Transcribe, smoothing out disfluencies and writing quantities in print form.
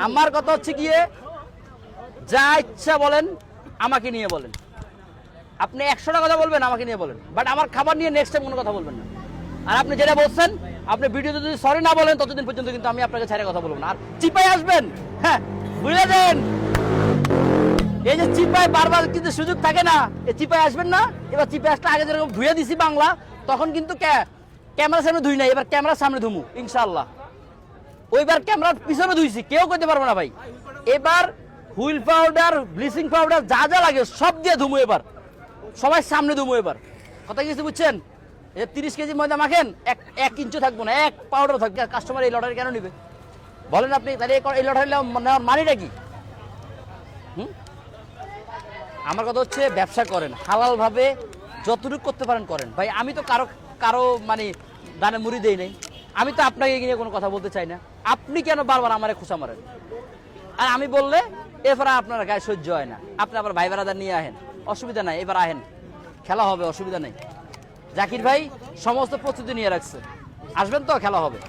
আমার কথা হচ্ছে গিয়ে যা ইচ্ছা বলেন আমাকে নিয়ে বলেন, আপনি 100টা কথা বলবেন আমাকে নিয়ে বলেন, বাট আমার খাবার নিয়ে নেক্সট টাইম কোনো কথা বলবেন না। আর আপনি যেটা বলছেন, আপনি ভিডিওতে যদি সরি না বলেন ততদিন পর্যন্ত কিন্তু আমি আপনাকে ছেড়ে কথা বলবো না। আর চিপায় আসবেন, হ্যাঁ বুঝে দেন, এই যে চিপায় বারবার কিন্তু সুযোগ থাকে না, এই চিপায় আসবেন না। এবার চিপায় আসলে আগে যেরকম ধুয়ে দিছি বাংলা, তখন কিন্তু ক্যামেরার সামনে ধুই নাই, এবার ক্যামেরার সামনে ধুমু ইনশাআল্লাহ। ওইবার ক্যামেরার পিছনে ধুইছি, কেউ করতে পারবো না ভাই। এবার হুইল পাউডার, ব্লিচিং পাউডার যা যা লাগে সব দিয়ে ধুমু, এবার সবাই সামনে ধুমু। এবার কথা কিছু বুঝছেন? 30 কেজি ময়দা মাখেন, 1 ইঞ্চি থাকবো না, 1 পাউডার থাকবে। কাস্টমার এই লটারি কেন নিবে বলেন আপনি? তাহলে এই লটারি নেওয়ার মানিটা কি? আমার কথা হচ্ছে ব্যবসা করেন হালাল ভাবে, যতটুকু করতে পারেন করেন ভাই। আমি তো কারো মানে দানে মুড়ি দেই নাই, আমি তো আপনাকে নিয়ে কোনো কথা বলতে চাই না। আপনি কেন বারবার আমারে খোঁচা মারেন? আর আমি বললে এরপরে আপনার গায়ে সহ্য হয় না, আপনি আবার ভাই বেড়াদার নিয়ে আহেন, অসুবিধা নাই, এবার আহেন, খেলা হবে, অসুবিধা নেই। জাকির ভাই সমস্ত প্রস্তুতি নিয়ে রাখছে, আসবেন তো, খেলা হবে।